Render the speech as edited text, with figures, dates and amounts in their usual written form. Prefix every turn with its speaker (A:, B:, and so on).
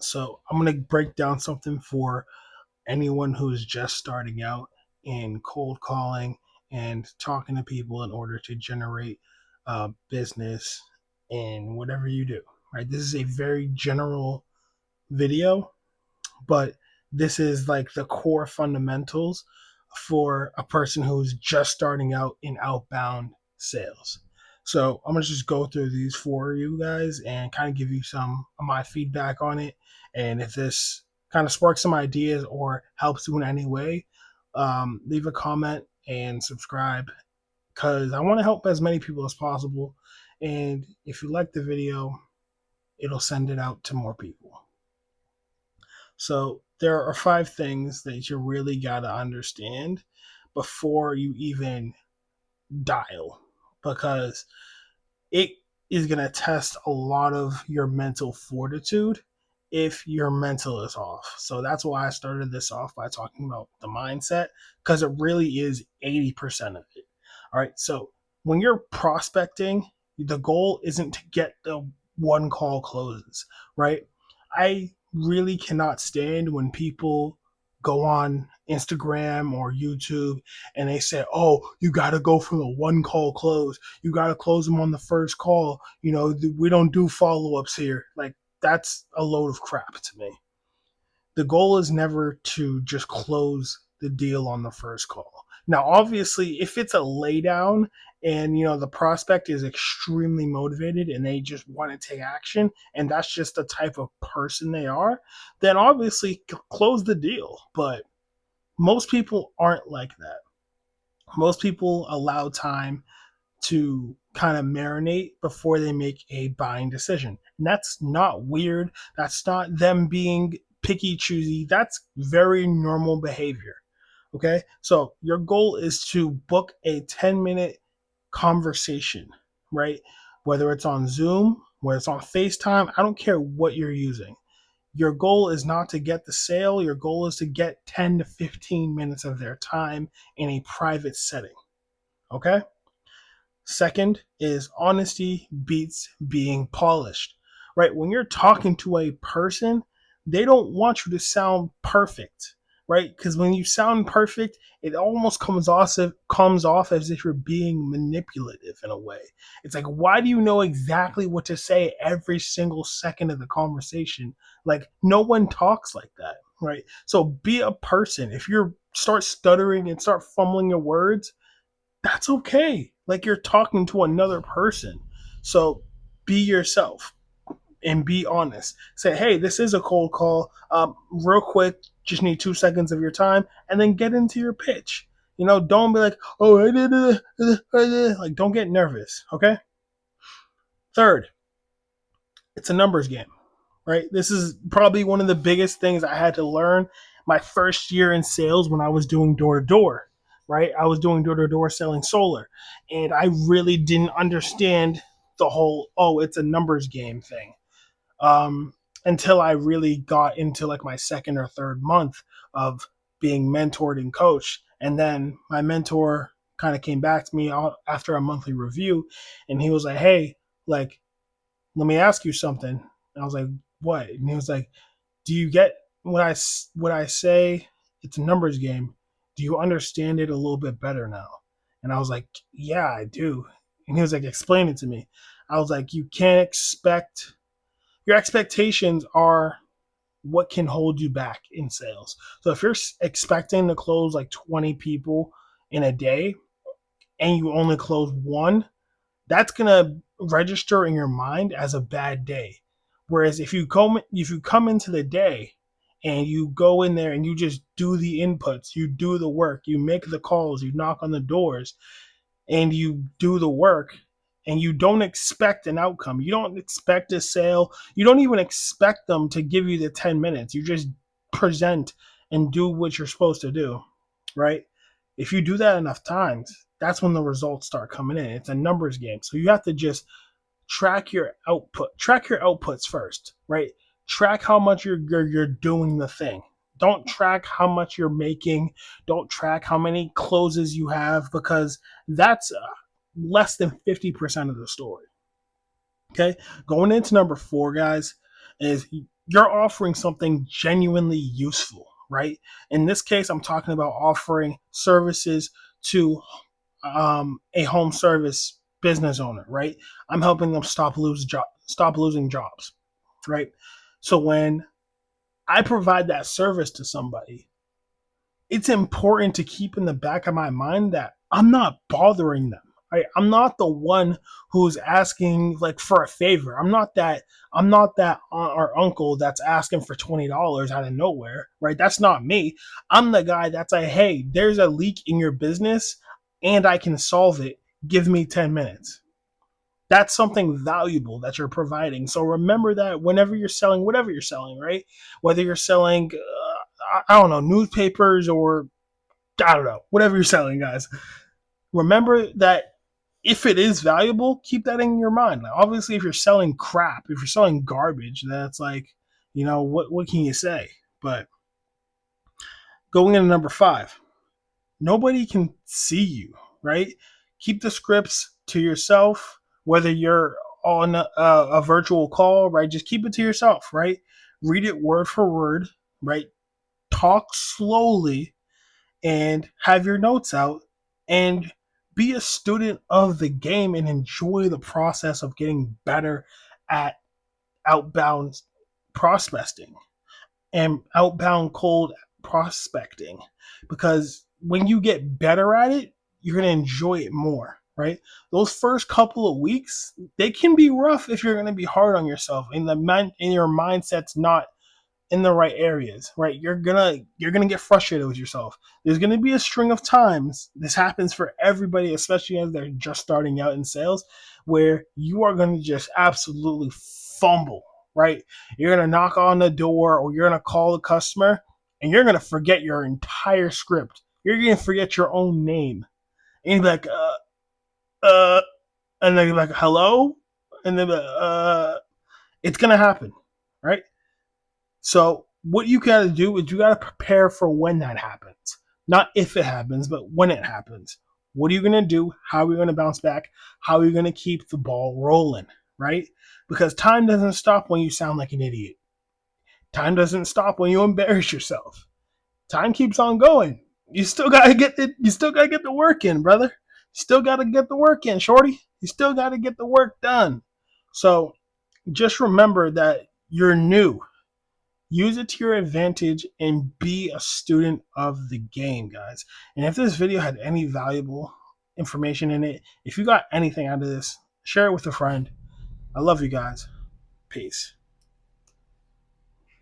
A: So I'm going to break down something for anyone who's just starting out in cold calling and talking to people in order to generate business in whatever you do. Right? This is a very general video, but this is like the core fundamentals for a person who's just starting out in outbound sales. So I'm gonna just go through these for you guys and kind of give you some of my feedback on it. And if this kind of sparks some ideas or helps you in any way, leave a comment and subscribe because I want to help as many people as possible. And if you like the video, it'll send it out to more people. So there are 5 things that you really got to understand before you even dial, because it is going to test a lot of your mental fortitude if your mental is off. So that's why I started this off by talking about the mindset, because it really is 80% of it. All right. So when you're prospecting, the goal isn't to get the one call closes, right? I really cannot stand when people go on Instagram or YouTube and they say, "Oh, you got to go for the one call close. You got to close them on the first call. We don't do follow ups here." Like, that's a load of crap to me. The goal is never to just close the deal on the first call. Now, obviously, if it's a laydown and the prospect is extremely motivated and they just want to take action, and that's just the type of person they are, then obviously close the deal. But most people aren't like that. Most people allow time to kind of marinate before they make a buying decision. And that's not weird. That's not them being picky choosy. That's very normal behavior. Okay. So your goal is to book a 10-minute conversation, right? Whether it's on Zoom, whether it's on FaceTime, I don't care what you're using. Your goal is not to get the sale. Your goal is to get 10 to 15 minutes of their time in a private setting. Okay. Second is honesty beats being polished, right? When you're talking to a person, they don't want you to sound perfect, right? Because when you sound perfect, it almost comes off as if you're being manipulative in a way. It's like, why do you know exactly what to say every single second of the conversation? Like, no one talks like that, right? So be a person. If you start stuttering and start fumbling your words, that's okay. Like, you're talking to another person. So be yourself and be honest. Say, hey, this is a cold call. Real quick, just need 2 seconds of your time, and then get into your pitch. Don't be like, oh, like, don't get nervous. Okay. Third, it's a numbers game, right? This is probably one of the biggest things I had to learn my first year in sales when I was doing door to door, right? I was doing door to door selling solar, and I really didn't understand the whole, oh, it's a numbers game thing, um, until I really got into like my second or third month of being mentored and coached. And then my mentor kind of came back to me after a monthly review, and he was like, hey, like, let me ask you something. And I was like, what? And he was like, do you get what I say? It's a numbers game. Do you understand it a little bit better now? And I was like, yeah, I do. And he was like, explain it to me. I was like, you can't expect, your expectations are what can hold you back in sales. So if you're expecting to close like 20 people in a day and you only close one, that's gonna register in your mind as a bad day. Whereas if you come into the day and you go in there and you just do the inputs, you do the work, you make the calls, you knock on the doors, and you do the work, and you don't expect an outcome. You don't expect a sale. You don't even expect them to give you the 10 minutes. You just present and do what you're supposed to do, right? If you do that enough times, that's when the results start coming in. It's a numbers game. So you have to just track your outputs first, right? Track how much you're doing the thing. Don't track how much you're making. Don't track how many closes you have, because that's less than 50% of the story. Okay, going into number 4, guys, is you're offering something genuinely useful, right? In this case, I'm talking about offering services to a home service business owner, right? I'm helping them stop losing jobs, right? So when I provide that service to somebody, it's important to keep in the back of my mind that I'm not bothering them. Right? I'm not the one who's asking like for a favor. I'm not that aunt or uncle that's asking for $20 out of nowhere, right? That's not me. I'm the guy that's like, hey, there's a leak in your business and I can solve it. Give me 10 minutes. That's something valuable that you're providing. So remember that whenever you're selling whatever you're selling, right? Whether you're selling I don't know, newspapers or I don't know, whatever you're selling, guys. Remember that if it is valuable, keep that in your mind. Now, obviously, if you're selling crap, if you're selling garbage, that's like, what can you say? But going into number 5, nobody can see you, right? Keep the scripts to yourself, whether you're on a virtual call, right? Just keep it to yourself, right? Read it word for word, right? Talk slowly and have your notes out and be a student of the game and enjoy the process of getting better at outbound prospecting and outbound cold prospecting, because when you get better at it, you're going to enjoy it more, right? Those first couple of weeks, they can be rough if you're going to be hard on yourself and your mindset's not in the right areas, right? You're gonna get frustrated with yourself. There's gonna be a string of times, this happens for everybody, especially as they're just starting out in sales, where you are gonna just absolutely fumble, right? You're gonna knock on the door or you're gonna call the customer and you're gonna forget your entire script. You're gonna forget your own name. And you're like, uh, and then you're like, hello? And then, it's gonna happen, right? So what you got to do is you got to prepare for when that happens. Not if it happens, but when it happens. What are you going to do? How are you going to bounce back? How are you going to keep the ball rolling, right? Because time doesn't stop when you sound like an idiot. Time doesn't stop when you embarrass yourself. Time keeps on going. You still got to get the work in, brother. You still got to get the work in, shorty. You still got to get the work done. So just remember that you're new. Use it to your advantage and be a student of the game, guys. And if this video had any valuable information in it, if you got anything out of this, share it with a friend. I love you guys. Peace.